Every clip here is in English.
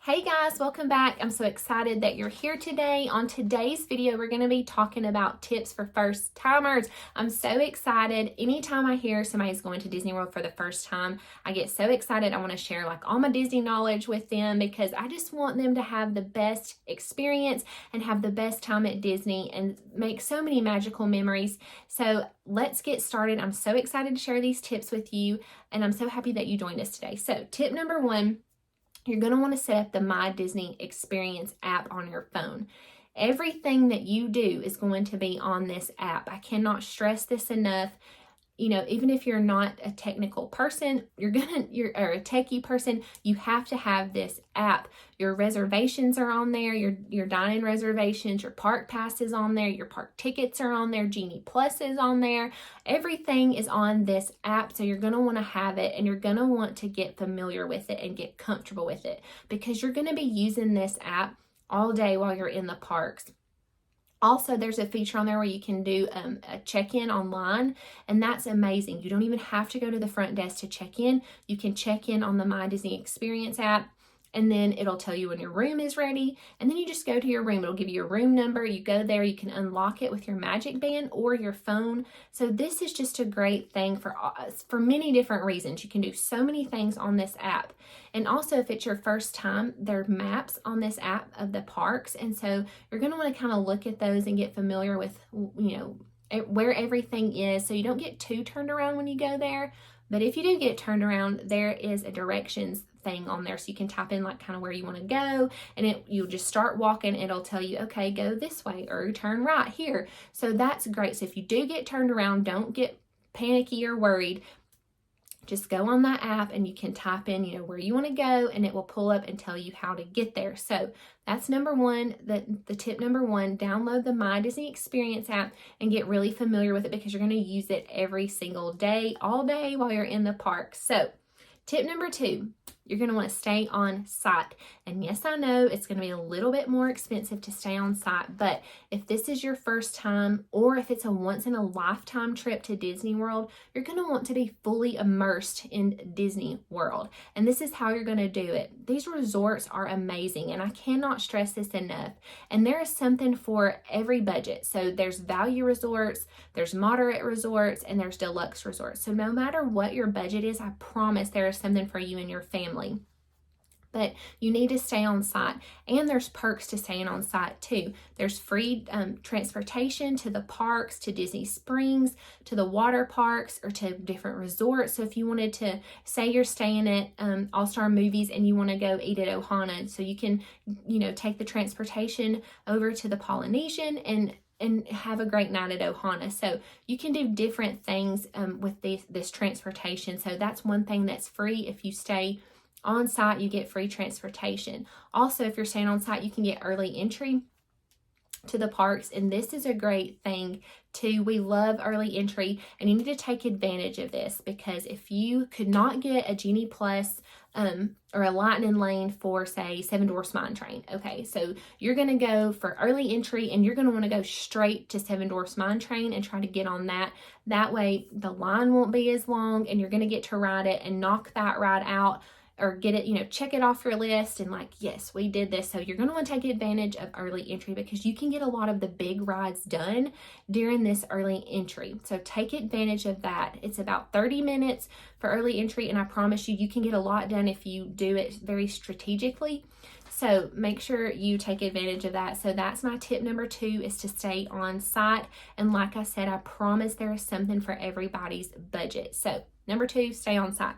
Hey guys, welcome back. I'm so excited that you're here today. On today's video, we're going to be talking about tips for first timers. I'm so excited. Anytime I hear somebody's going to Disney World for the first time, I get so excited. I want to share all my Disney knowledge with them because I just want them to have the best experience and have the best time at Disney and make so many magical memories. So let's get started. I'm so excited to share these tips with you, and I'm so happy that you joined us today. So tip number one, you're going to want to set up the My Disney Experience app on your phone. Everything that you do is going to be on this app. I cannot stress this enough. You know, even if you're not a technical person, you're a techie person, you have to have this app. Your reservations are on there, your dine-in reservations, your park pass is on there, your park tickets are on there, Genie Plus is on there. Everything is on this app, so you're going to want to have it, and you're going to want to get familiar with it and get comfortable with it because you're going to be using this app all day while you're in the parks. Also, there's a feature on there where you can do a check-in online, and that's amazing. You don't even have to go to the front desk to check in. You can check in on the My Disney Experience app, and then it'll tell you when your room is ready, and then you just go to your room. It'll give you your room number. You go there, you can unlock it with your Magic Band or your phone. So this is just a great thing for us for many different reasons. You can do so many things on this app. And also, if it's your first time, there are maps on this app of the parks, and so you're going to want to kind of look at those and get familiar with, where everything is, so you don't get too turned around when you go there. But if you do get turned around, there is a directions thing on there, so you can type in kind of where you want to go, and you'll just start walking. It'll tell you, okay, go this way or turn right here. So that's great. So if you do get turned around, don't get panicky or worried. Just go on that app and you can type in, where you want to go, and it will pull up and tell you how to get there. So that's number one, the tip number one, download the My Disney Experience app and get really familiar with it because you're going to use it every single day, all day while you're in the park. So tip number two, you're going to want to stay on site. And yes, I know it's going to be a little bit more expensive to stay on site, but if this is your first time or if it's a once in a lifetime trip to Disney World, you're going to want to be fully immersed in Disney World. And this is how you're going to do it. These resorts are amazing, and I cannot stress this enough. And there is something for every budget. So there's value resorts, there's moderate resorts, and there's deluxe resorts. So no matter what your budget is, I promise there is something for you and your family. But you need to stay on site, and there's perks to staying on site too. There's free transportation to the parks, to Disney Springs, to the water parks, or to different resorts. So if you wanted to, say you're staying at All Star Movies and you want to go eat at Ohana, so you can, take the transportation over to the Polynesian and have a great night at Ohana. So you can do different things with this transportation. So that's one thing that's free. If you stay on site, you get free transportation. Also, if you're staying on site, you can get early entry to the parks, and this is a great thing too. We love early entry, and you need to take advantage of this because if you could not get a Genie Plus or a Lightning Lane for, say, Seven Dwarfs Mine Train, okay, so you're going to go for early entry, and you're going to want to go straight to Seven Dwarfs Mine Train and try to get on that. That way the line won't be as long, and you're going to get to ride it and knock that ride out, or get it, check it off your list and yes, we did this. So you're going to want to take advantage of early entry because you can get a lot of the big rides done during this early entry. So take advantage of that. It's about 30 minutes for early entry, and I promise you can get a lot done if you do it very strategically. So make sure you take advantage of that. So that's my tip number two, is to stay on site. And like I said, I promise there is something for everybody's budget. So number two, stay on site.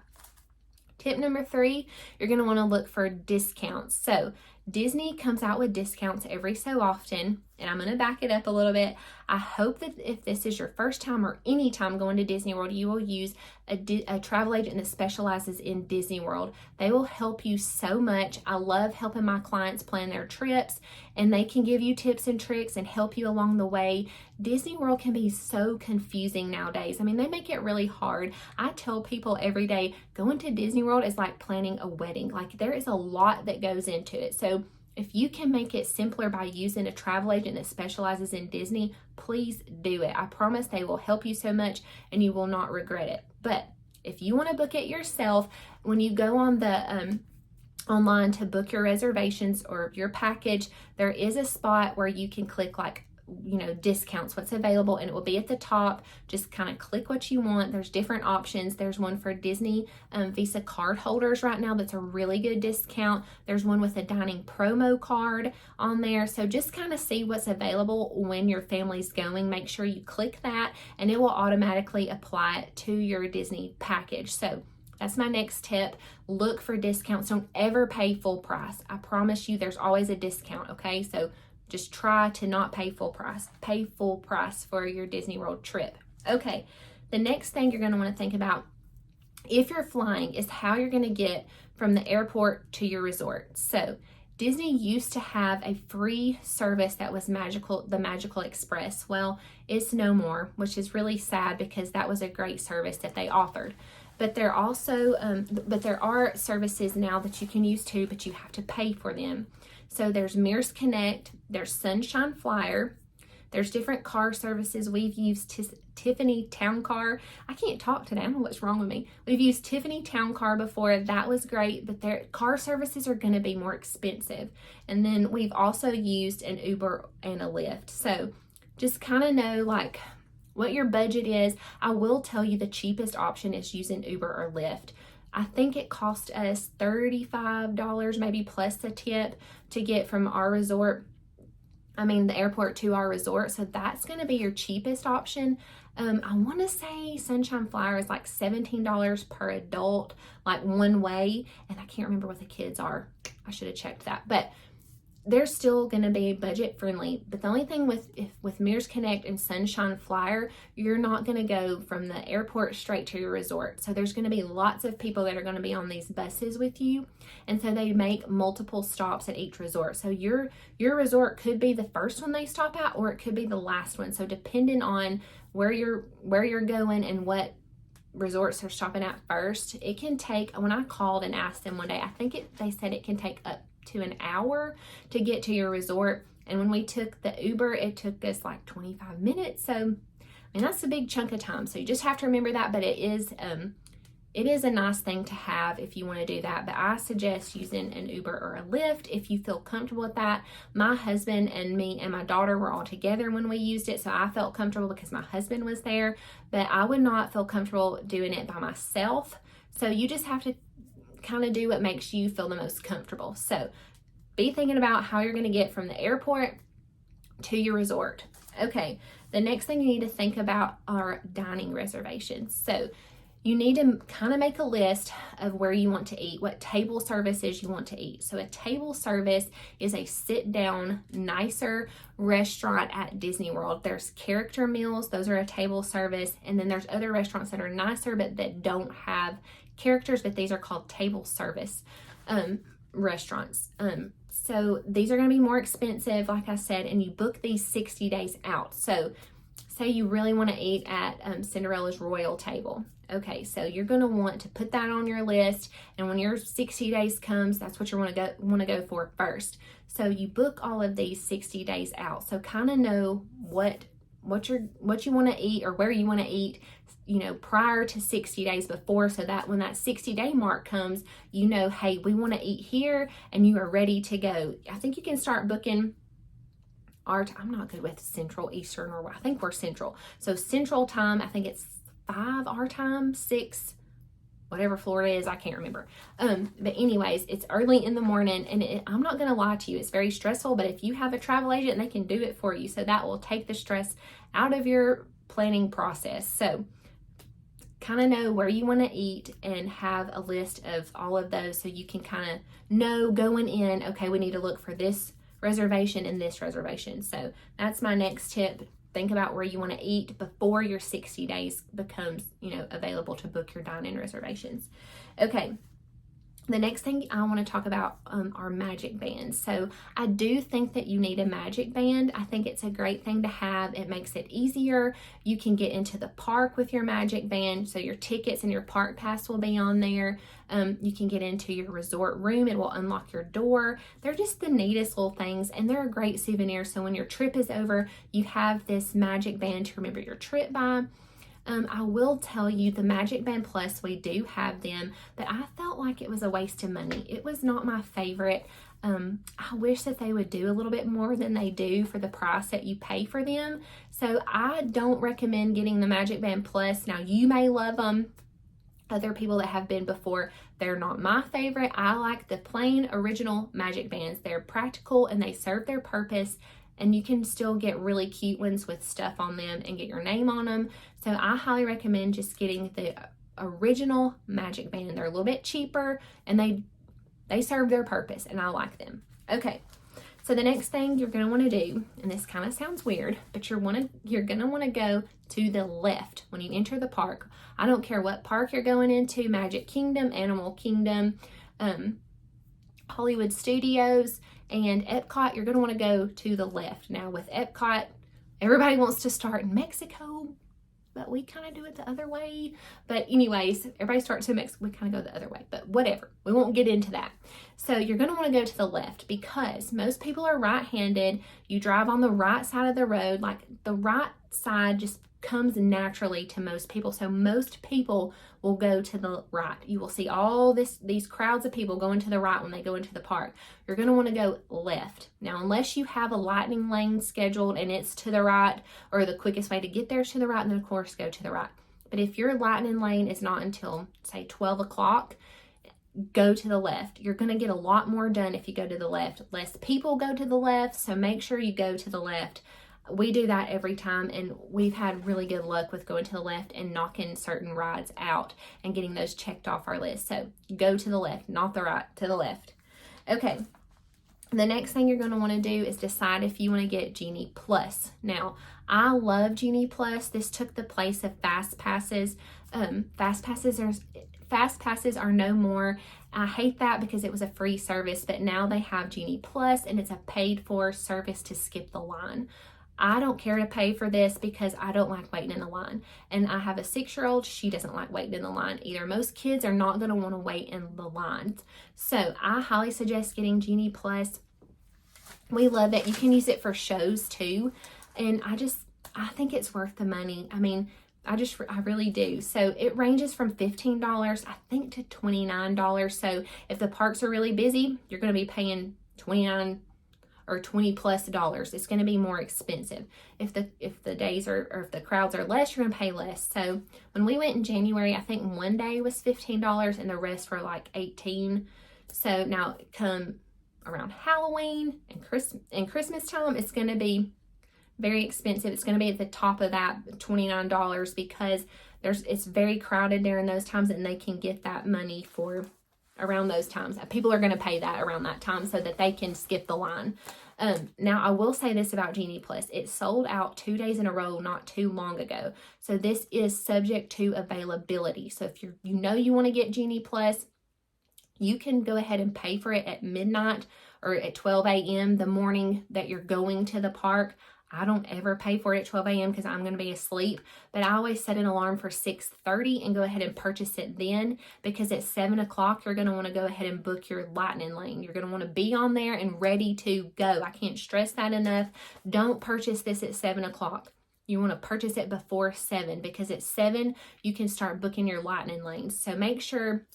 Tip number three, you're going to want to look for discounts. So Disney comes out with discounts every so often, and I'm going to back it up a little bit. I hope that if this is your first time or any time going to Disney World, you will use a travel agent that specializes in Disney World. They will help you so much. I love helping my clients plan their trips, and they can give you tips and tricks and help you along the way. Disney World can be so confusing nowadays. I mean, they make it really hard. I tell people every day, going to Disney World is like planning a wedding. There is a lot that goes into it. So if you can make it simpler by using a travel agent that specializes in Disney, please do it. I promise they will help you so much and you will not regret it. But if you want to book it yourself, when you go on the online to book your reservations or your package, there is a spot where you can click like, you know, discounts, what's available, and it will be at the top. Just kind of click what you want. There's different options. There's one for Disney Visa card holders right now that's a really good discount. There's one with a dining promo card on there. So just kind of see what's available when your family's going. Make sure you click that and it will automatically apply it to your Disney package. So that's my next tip. Look for discounts. Don't ever pay full price. I promise you there's always a discount, okay? So just try to not pay full price. Pay full price for your Disney World trip. Okay, the next thing you're going to want to think about if you're flying is how you're going to get from the airport to your resort. So Disney used to have a free service that was the Magical Express. Well, it's no more, which is really sad because that was a great service that they offered. But there are services now that you can use too, but you have to pay for them. So there's Mears Connect, there's Sunshine Flyer, there's different car services. We've used Tiffany Town Car. I can't talk today. I don't know what's wrong with me. We've used Tiffany Town Car before. That was great, but their car services are going to be more expensive. And then we've also used an Uber and a Lyft. So just kind of know like what your budget is. I will tell you the cheapest option is using Uber or Lyft. I think it cost us $35 maybe plus a tip to get from the airport to our resort. So that's going to be your cheapest option. I want to say Sunshine Flyer is like $17 per adult, like one way. And I can't remember what the kids are. I should have checked that. But they're still going to be budget friendly. But the only thing with Mears Connect and Sunshine Flyer, you're not going to go from the airport straight to your resort. So there's going to be lots of people that are going to be on these buses with you. And so they make multiple stops at each resort. So your resort could be the first one they stop at, or it could be the last one. So depending on where you're going and what resorts they're stopping at first, it can take, when I called and asked them one day, I think they said it can take up to an hour to get to your resort. And when we took the Uber, it took us like 25 minutes. So, that's a big chunk of time. So you just have to remember that, but it is a nice thing to have if you want to do that. But I suggest using an Uber or a Lyft if you feel comfortable with that. My husband and me and my daughter were all together when we used it, so I felt comfortable because my husband was there, but I would not feel comfortable doing it by myself. So you just have to kind of do what makes you feel the most comfortable. So be thinking about how you're going to get from the airport to your resort. Okay, the next thing you need to think about are dining reservations. So you need to kind of make a list of where you want to eat, what table services you want to eat. So a table service is a sit-down, nicer restaurant at Disney World. There's Character Meals, those are a table service, and then there's other restaurants that are nicer but that don't have characters, but these are called table service restaurants. So these are going to be more expensive, like I said, and you book these 60 days out. So say you really want to eat at Cinderella's Royal Table. Okay, so you're going to want to put that on your list, and when your 60 days comes, that's what you want to go for first. So you book all of these 60 days out. So kind of know what you want to eat or where you want to eat, prior to 60 days before, so that when that 60-day mark comes, hey, we want to eat here, and you are ready to go. I think you can start booking I'm not good with Central, Eastern, or I think we're Central. So Central time, I think it's 5 our time, 6, whatever Florida is, I can't remember. But anyways, it's early in the morning, and I'm not going to lie to you, it's very stressful, but if you have a travel agent, they can do it for you. So that will take the stress out of your planning process. So kind of know where you want to eat and have a list of all of those so you can kind of know going in, okay, we need to look for this reservation and this reservation. So that's my next tip. Think about where you want to eat before your 60 days becomes, available to book your dine-in reservations. Okay. The next thing I want to talk about are magic bands. So I do think that you need a magic band. I think it's a great thing to have. It makes it easier. You can get into the park with your magic band. So your tickets and your park pass will be on there. You can get into your resort room. It will unlock your door. They're just the neatest little things, and they're a great souvenir. So when your trip is over, you have this magic band to remember your trip by. I will tell you, the Magic Band Plus, we do have them, but I felt like it was a waste of money. It was not my favorite. I wish that they would do a little bit more than they do for the price that you pay for them. So I don't recommend getting the Magic Band Plus. Now, you may love them. Other people that have been before, they're not my favorite. I like the plain original Magic Bands. They're practical and they serve their purpose, and you can still get really cute ones with stuff on them and get your name on them. So I highly recommend just getting the original Magic Band. They're a little bit cheaper and they serve their purpose, and I like them. Okay, so the next thing you're gonna wanna do, and this kind of sounds weird, but you're gonna wanna go to the left when you enter the park. I don't care what park you're going into, Magic Kingdom, Animal Kingdom, Hollywood Studios, and Epcot, you're gonna wanna go to the left. Now with Epcot, everybody wants to start in Mexico, but we kind of do it the other way. But anyways, everybody starts in Mexico, we kind of go the other way, but whatever, we won't get into that. So you're going to want to go to the left because most people are right-handed. You drive on the right side of the road, like the right side just comes naturally to most people. So most people will go to the right. You will see all these crowds of people going to the right when they go into the park. You're going to want to go left. Now, unless you have a lightning lane scheduled and it's to the right, or the quickest way to get there is to the right, then of course go to the right. But if your lightning lane is not until say 12 o'clock, go to the left. You're going to get a lot more done if you go to the left. Less people go to the left, so make sure you go to the left. We do that every time, and we've had really good luck with going to the left and knocking certain rides out and getting those checked off our list. So go to the left, not the right, to the left. Okay, the next thing you're going to want to do is decide if you want to get Genie Plus. Now, I love Genie Plus. This took the place of Fast Passes. Fast Passes are no more. I hate that because it was a free service, but now they have Genie Plus, and it's a paid-for service to skip the line. I don't care to pay for this because I don't like waiting in the line. And I have a 6-year-old. She doesn't like waiting in the line either. Most kids are not going to want to wait in the lines. So I highly suggest getting Genie Plus. We love it. You can use it for shows too. And I think it's worth the money. I mean, I really do. So it ranges from $15, I think, to $29. So if the parks are really busy, you're going to be paying $29 or $20+. It's going to be more expensive. If the days are, or if the crowds are less, you're going to pay less. So when we went in January, I think one day was $15 and the rest were like $18. So now come around Halloween and Christmas time, it's going to be very expensive. It's going to be at the top of that $29 because it's very crowded during those times, and they can get that money for around those times. People are going to pay that around that time so that they can skip the line. Now, I will say this about Genie Plus. It sold out 2 days in a row not too long ago. So this is subject to availability. So if you want to get Genie Plus, you can go ahead and pay for it at midnight or at 12 a.m. the morning that you're going to the park. I don't ever pay for it at 12 a.m. because I'm going to be asleep, but I always set an alarm for 6:30 and go ahead and purchase it then, because at 7 o'clock, you're going to want to go ahead and book your lightning lane. You're going to want to be on there and ready to go. I can't stress that enough. Don't purchase this at 7 o'clock. You want to purchase it before 7, because at 7, you can start booking your lightning lanes. So make sure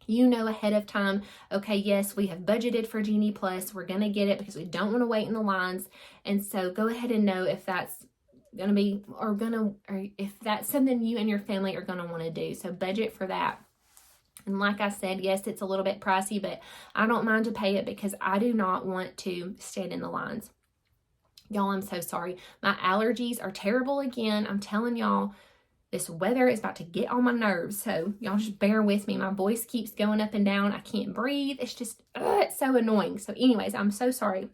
you know ahead of time, okay, yes, we have budgeted for Genie Plus. We're going to get it because we don't want to wait in the lines. And so go ahead and know if that's going to be, or if that's something you and your family are going to want to do. So budget for that. And like I said, yes, it's a little bit pricey, but I don't mind to pay it because I do not want to stand in the lines. Y'all, I'm so sorry. My allergies are terrible again. I'm telling y'all, this weather is about to get on my nerves, so y'all just bear with me. My voice keeps going up and down. I can't breathe. It's just, it's so annoying. So anyways, I'm so sorry.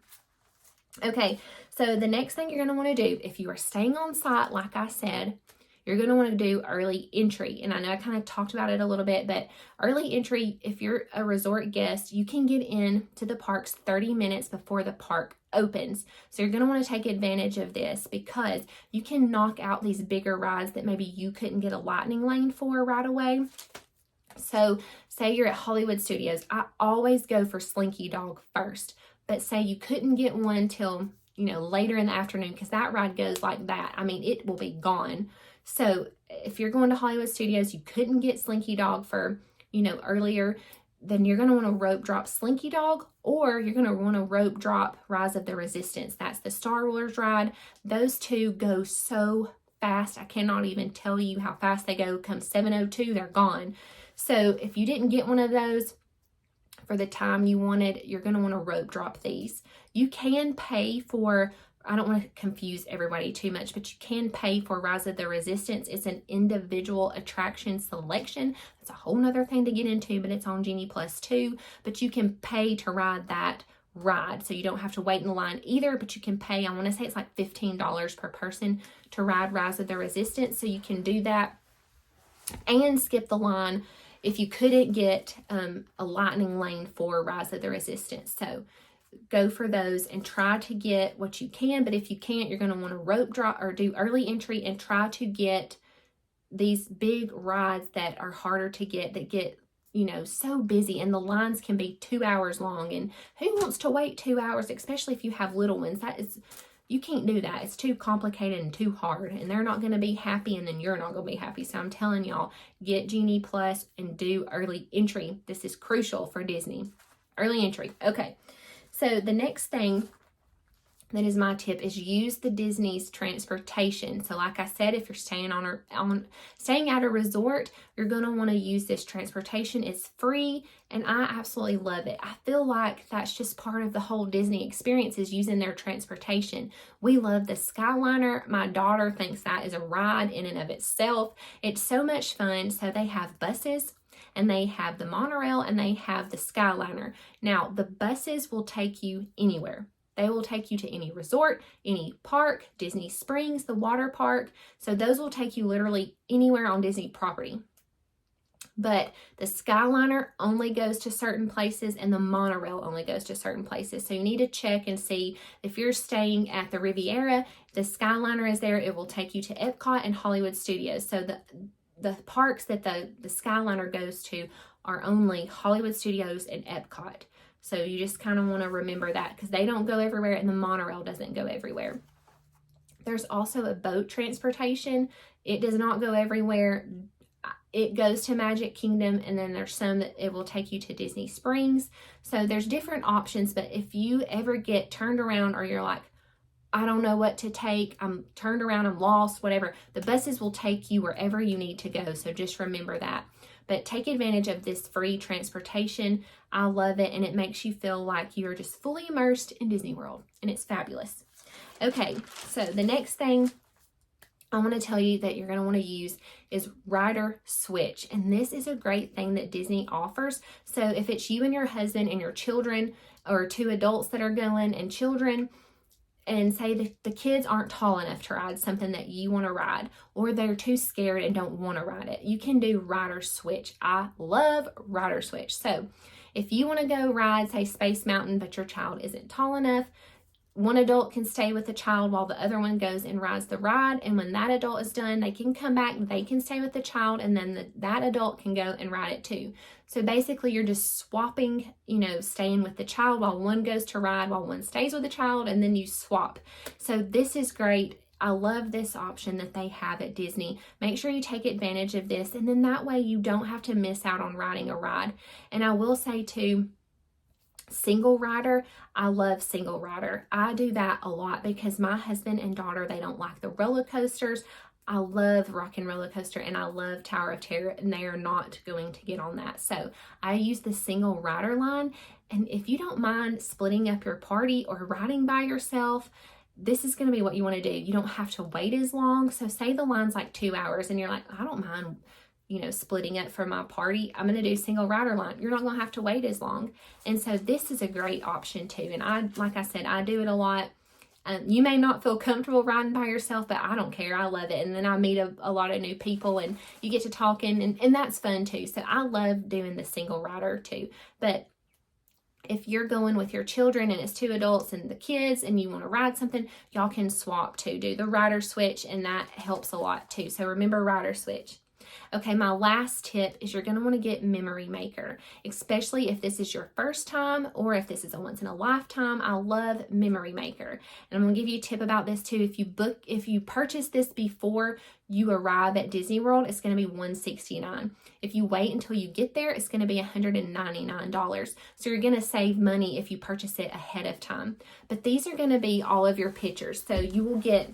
Okay, so the next thing you're going to want to do, if you are staying on site, like I said, you're going to want to do early entry. And I know I kind of talked about it a little bit, but early entry, if you're a resort guest, you can get in to the parks 30 minutes before the park opens. So you're going to want to take advantage of this because you can knock out these bigger rides that maybe you couldn't get a lightning lane for right away. So say you're at Hollywood Studios. I always go for Slinky Dog first, but say you couldn't get one till, later in the afternoon, because that ride goes like that. I mean, it will be gone. So if you're going to Hollywood Studios, you couldn't get Slinky Dog for, earlier, then you're going to want to rope drop Slinky Dog, or you're going to want to rope drop Rise of the Resistance. That's the Star Wars ride. Those two go so fast. I cannot even tell you how fast they go. Come 7:02, they're gone. So if you didn't get one of those for the time you wanted, you're going to want to rope drop these. You can pay for, I don't want to confuse everybody too much, but you can pay for Rise of the Resistance. It's an individual attraction selection. That's a whole nother thing to get into, but it's on Genie Plus too. But you can pay to ride that ride, so you don't have to wait in the line either, but you can pay, I want to say it's like $15 per person to ride Rise of the Resistance. So you can do that and skip the line if you couldn't get a lightning lane for Rise of the Resistance. So go for those and try to get what you can. But if you can't, you're going to want to rope drop or do early entry and try to get these big rides that are harder to get, that get, so busy, and the lines can be 2 hours long. And who wants to wait 2 hours, especially if you have little ones? You can't do that. It's too complicated and too hard, and they're not going to be happy, and then you're not going to be happy. So I'm telling y'all, get Genie Plus and do early entry. This is crucial for Disney. Early entry. Okay. So the next thing that is my tip is use the Disney's transportation. So like I said, if you're staying staying at a resort, you're going to want to use this transportation. It's free, and I absolutely love it. I feel like that's just part of the whole Disney experience, is using their transportation. We love the Skyliner. My daughter thinks that is a ride in and of itself. It's so much fun. So they have buses, and they have the monorail, and they have the Skyliner. Now, the buses will take you anywhere. They will take you to any resort, any park, Disney Springs, the water park. So those will take you literally anywhere on Disney property. But the Skyliner only goes to certain places, and the monorail only goes to certain places. So you need to check and see if you're staying at the Riviera, the Skyliner is there. It will take you to Epcot and Hollywood Studios. So the parks that the Skyliner goes to are only Hollywood Studios and Epcot. So you just kind of want to remember that, because they don't go everywhere and the monorail doesn't go everywhere. There's also a boat transportation. It does not go everywhere. It goes to Magic Kingdom, and then there's some that it will take you to Disney Springs. So there's different options, but if you ever get turned around, or you're like, I don't know what to take, I'm turned around, I'm lost, whatever, the buses will take you wherever you need to go. So just remember that. But take advantage of this free transportation. I love it, and it makes you feel like you're just fully immersed in Disney World, and it's fabulous. Okay, so the next thing I want to tell you that you're going to want to use is Rider Switch. And this is a great thing that Disney offers. So if it's you and your husband and your children, or 2 adults that are going and children, and say that the kids aren't tall enough to ride something that you want to ride, or they're too scared and don't want to ride it, you can do Rider Switch. I love Rider Switch. So if you want to go ride, say, Space Mountain, but your child isn't tall enough, one adult can stay with the child while the other one goes and rides the ride. And when that adult is done, they can come back, they can stay with the child, and then that adult can go and ride it too. So basically you're just swapping, staying with the child while one goes to ride, while one stays with the child, and then you swap. So this is great. I love this option that they have at Disney. Make sure you take advantage of this, and then that way you don't have to miss out on riding a ride. And I will say too, single rider, I love single rider. I do that a lot because my husband and daughter, they don't like the roller coasters. I love Rock and Roller Coaster, and I love Tower of Terror, and they are not going to get on that. So I use the single rider line. And if you don't mind splitting up your party or riding by yourself, this is going to be what you want to do. You don't have to wait as long. So say the line's like 2 hours and you're like, I don't mind, splitting up for my party. I'm going to do single rider line. You're not going to have to wait as long. And so this is a great option too. And like I said, I do it a lot. You may not feel comfortable riding by yourself, but I don't care. I love it. And then I meet a lot of new people, and you get to talking, and that's fun too. So I love doing the single rider too. But if you're going with your children and it's 2 adults and the kids, and you want to ride something, y'all can swap too. Do the Rider Switch, and that helps a lot too. So remember Rider Switch. Okay, my last tip is you're going to want to get Memory Maker, especially if this is your first time or if this is a once in a lifetime. I love Memory Maker. And I'm going to give you a tip about this too. If you purchase this before you arrive at Disney World, it's going to be $169. If you wait until you get there, it's going to be $199. So you're going to save money if you purchase it ahead of time. But these are going to be all of your pictures. So you will get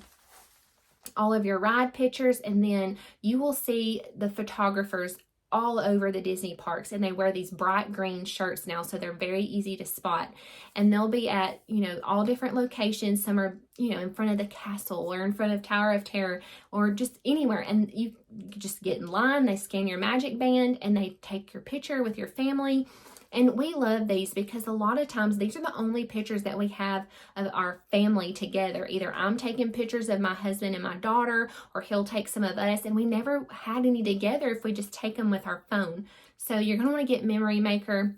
all of your ride pictures, and then you will see the photographers all over the Disney parks, and they wear these bright green shirts now, so they're very easy to spot. And they'll be at, all different locations. Some are, in front of the castle or in front of Tower of Terror or just anywhere. And you just get in line, they scan your magic band, and they take your picture with your family. And we love these because a lot of times these are the only pictures that we have of our family together. Either I'm taking pictures of my husband and my daughter, or he'll take some of us, and we never had any together if we just take them with our phone. So you're going to want to get Memory Maker.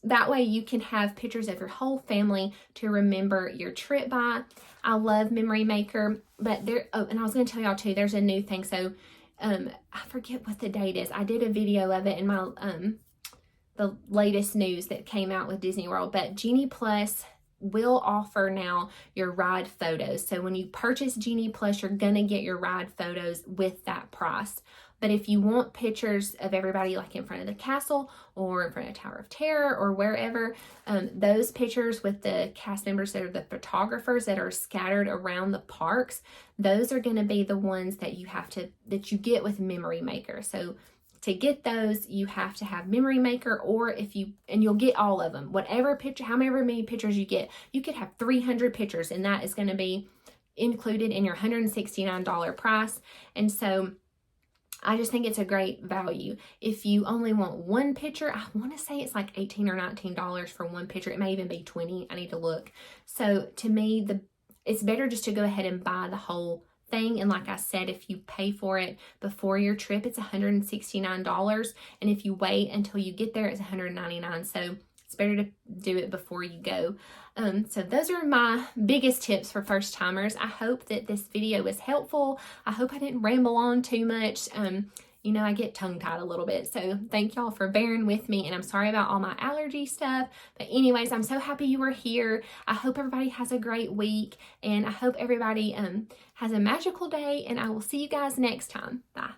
That way you can have pictures of your whole family to remember your trip by. I love Memory Maker, but and I was going to tell y'all too, there's a new thing. So I forget what the date is. I did a video of it in my the latest news that came out with Disney World, but Genie Plus will offer now your ride photos. So when you purchase Genie Plus, you're gonna get your ride photos with that price. But if you want pictures of everybody like in front of the castle or in front of Tower of Terror or wherever, those pictures with the cast members that are the photographers that are scattered around the parks, those are gonna be the ones that you get with Memory Maker. So to get those, you have to have Memory Maker, or you'll get all of them. Whatever picture, however many pictures you get, you could have 300 pictures, and that is going to be included in your $169 price. And so I just think it's a great value. If you only want one picture, I want to say it's like $18 or $19 for one picture. It may even be $20. I need to look. So to me, it's better just to go ahead and buy the whole thing. And like I said, if you pay for it before your trip, it's $169. And if you wait until you get there, it's $199. So it's better to do it before you go. So those are my biggest tips for first timers. I hope that this video was helpful. I hope I didn't ramble on too much. I get tongue-tied a little bit, so thank y'all for bearing with me, and I'm sorry about all my allergy stuff, but anyways, I'm so happy you were here. I hope everybody has a great week, and I hope everybody has a magical day, and I will see you guys next time. Bye.